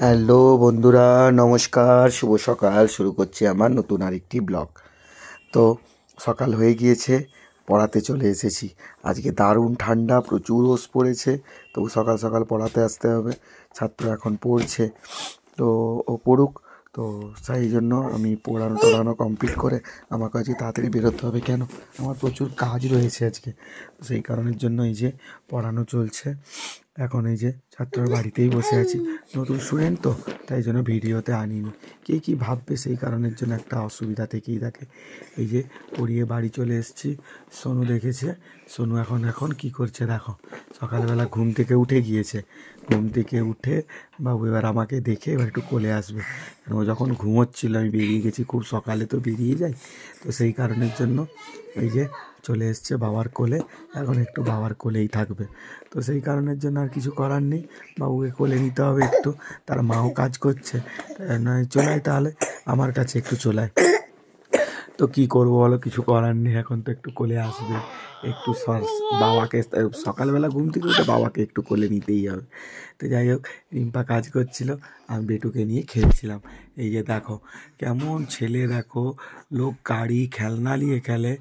Hello বন্ধুরা, নমস্কার, শুভ সকাল। শুরু করছি আমার নতুন আরেকটি ব্লগ। তো সকাল হয়ে গিয়েছে, পড়াতে চলে এসেছি। আজকে দারুণ ঠান্ডা, প্রচুর রোদ পড়েছে, তবু সকাল সকাল পড়াতে আসতে হবে। ছাত্র এখন পড়ছে, তো ও পড়ুক। তো সেই জন্য আমি পড়ানো কমপ্লিট করে আমাকে আজকে তাড়াতাড়ি বেরোতে হবে। কেন, আমার প্রচুর কাজ রয়েছে আজকে। সেই কারণের জন্য এই যে পড়ানো চলছে। এখন এই যে ছাত্রর বাড়িতেই বসে আছি, নতুন স্টুডেন্ট তো, তাই জন্য ভিডিওতে আনিনি। কে কী ভাববে, সেই কারণের জন্য একটা অসুবিধা থেকেই থাকে। এই যে পড়িয়ে বাড়ি চলে এসেছি। সোনু দেখেছে, সোনু এখন কি করছে দেখো। সকালবেলা ঘুম থেকে উঠে গিয়েছে, ঘুম থেকে উঠে বাবু এবার আমাকে দেখে এবার একটু কোলে আসবে। কেন, ও যখন ঘুমোচ্ছিল আমি বেরিয়ে গেছি, খুব সকালে তো বেরিয়ে যাই, তো সেই কারণের জন্য এই যে চলে এসছে বাবার কোলে। এখন একটু বাবার কোলেই থাকবে, তো সেই কারণের জন্য আর কিছু করার নেই, বাবুকে কোলে নিতে হবে একটু। তার মাও কাজ করছে, নয় চলায় তাহলে আমার কাছে একটু চলায়। তো কী করবো বলো, কিছু করার নেই, এখন তো একটু কোলে আসবে। একটু বাবাকে সকালবেলা ঘুম থেকে উঠে বাবাকে একটু কোলে নিতেই হবে। তো যাই হোক, রিম্পা কাজ করছিল, আমি বেটুকে নিয়ে খেলছিলাম। এই যে দেখো কেমন ছেলে, দেখো লোক গাড়ি খেলনা নিয়ে খেলে,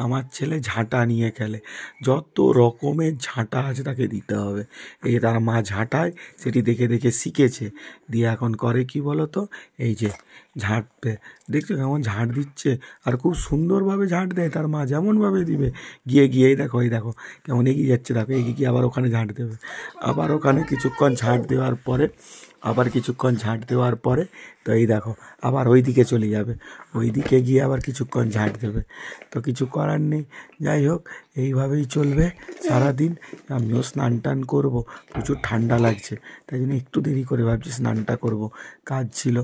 আমার ছেলে ঝাঁটা নিয়ে খেলে। যত রকমের ঝাঁটা আছে তাকে দিতে হবে। এই তার মা ঝাঁটায়, সেটি দেখে দেখে শিখেছে, দিয়ে এখন করে কি বলো তো, এই যে ঝাঁটবে, দেখছো কেমন ঝাঁট দিচ্ছে, আর খুব সুন্দরভাবে ঝাঁট দেয় তার মা, যেমনভাবে দিবে। গিয়েই দেখো, এই দেখো কেমন এগিয়ে যাচ্ছে, দেখো এগিয়ে গিয়ে আবার ওখানে ঝাঁট দেবে, আবার ওখানে কিছুক্ষণ ঝাঁট দেওয়ার পরে, তো এই দেখো আবার ওই দিকে চলে যাবে, ওই দিকে গিয়ে আবার কিছুক্ষণ ঝাঁট দেবে। তো কিছু করার নেই, যাই হোক এইভাবেই চলবে সারাদিন। আমিও স্নান টান করবো, প্রচুর ঠান্ডা লাগছে, তাই জন্য একটু দেরি করে ভাবছি স্নানটা করব। কাজ ছিল,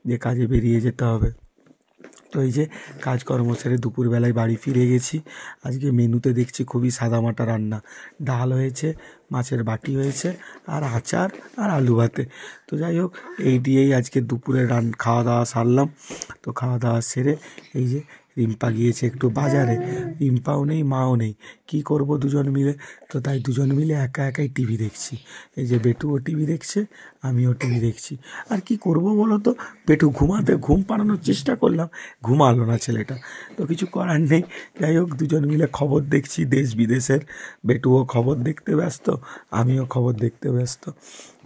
যে কাজে বেরিয়ে যেতে হবে। তো এই যে কাজকর্ম সেরে দুপুরবেলায় বাড়ি ফিরে গেছি। আজকে মেনুতে দেখছি খুবই সাদামাটা রান্না, ডাল হয়েছে, মাছের বাটি হয়েছে, আর আচার, আর আলু ভাতে। তো যাই হোক, এই দিয়েই আজকে দুপুরে খাওয়া দাওয়া সারলাম। তো খাওয়া দাওয়া সেরে এই যে রিম্পা গিয়েছে একটু বাজারে, রিম্পাও নেই মাও নেই, কি করব দুজন মিলে। তো তাই দুজন মিলে একাই টিভি দেখছি। এই যে বেটুও টিভি দেখছে, আমিও টিভি দেখছি। আর কি করব বলো তো, বেটু ঘুম পাড়ানোর চেষ্টা করলাম, ঘুমালো না ছেলেটা, তো কিছু করার নেই। যাই হোক দুজন মিলে খবর দেখছি দেশ বিদেশের, বেটুও খবর দেখতে ব্যস্ত, আমিও খবর দেখতে ব্যস্ত।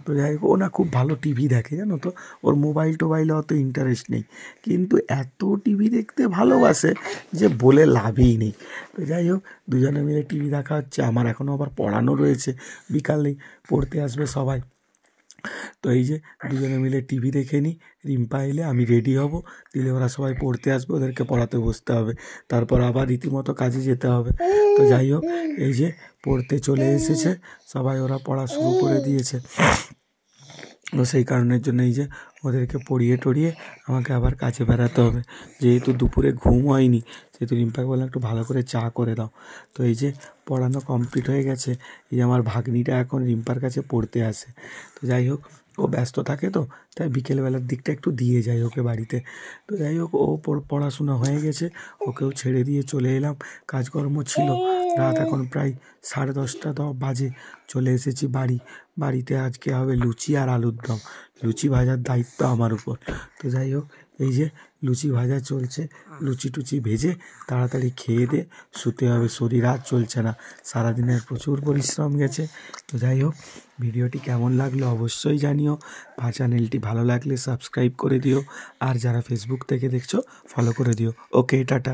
তো যাই হোক, ও না খুব ভালো টিভি দেখে জানো তো, ওর মোবাইলে অত ইন্টারেস্ট নেই, কিন্তু এত টিভি দেখতে ভালোবাসে যে বলে লাভই নেই। তো যাই হোক, দুজনে মিলে টিভি দেখা হচ্ছে, আমার এখনও আবার পড়ানো রয়েছে, বিকালেই পড়তে আসবে সবাই। তো এই যে দুজনে মিলে টিভি দেখে নিই, রিম্পা এলে আমি রেডি হব, দিলে ওরা সবাই পড়তে আসবে, ওদেরকে পড়াতে বসতে হবে, তারপর আবার রীতিমতো কাজে যেতে হবে। তো যাই হোক, এই যে পড়তে চলে এসেছে সবাই, ওরা পড়া শুরু করে দিয়েছে। তো সেই কারণের জন্য এই যে ওদেরকে পড়িয়ে টড়িয়ে আমাকে আবার কাজে বেরাতে হবে। যেহেতু দুপুরে ঘুম হয়নি, সেহেতু রিম্পাকে বললাম একটু ভালো করে চা করে দাও। তো এই যে পড়ানো কমপ্লিট হয়ে গেছে, এই যে আমার ভাগ্নিটা এখন রিম্পার কাছে পড়তে আসে। তো যাই হোক, ও ব্যস্ত থাকে, তো তাই বিকেলবেলার দিকটা একটু দিয়ে যাই ওকে বাড়িতে। তো যাই হোক, ও পড়াশোনা হয়ে গেছে, ওকেও ছেড়ে দিয়ে চলে এলাম। কাজকর্ম ছিল, রাত এখন প্রায় 10:30 বাজে। চলে এসেছি বাড়িতে আজকে হবে লুচি আর আলুর দম, লুচি ভাজার দায়িত্ব আমার উপর। তো যাই হোক, এই যে লুচি ভাজা চলছে, লুচি টুচি ভেজে তাড়াতাড়ি খেয়ে দে শুতে হবে, শরীর আর চলছে না, সারাদিনের প্রচুর পরিশ্রম গেছে। তো যাই হোক, ভিডিওটি কেমন লাগলো অবশ্যই জানিও, আর চ্যানেলটি ভালো লাগলে সাবস্ক্রাইব করে দিও, আর যারা ফেসবুক থেকে দেখছো ফলো করে দিও। ওকে, টাটা।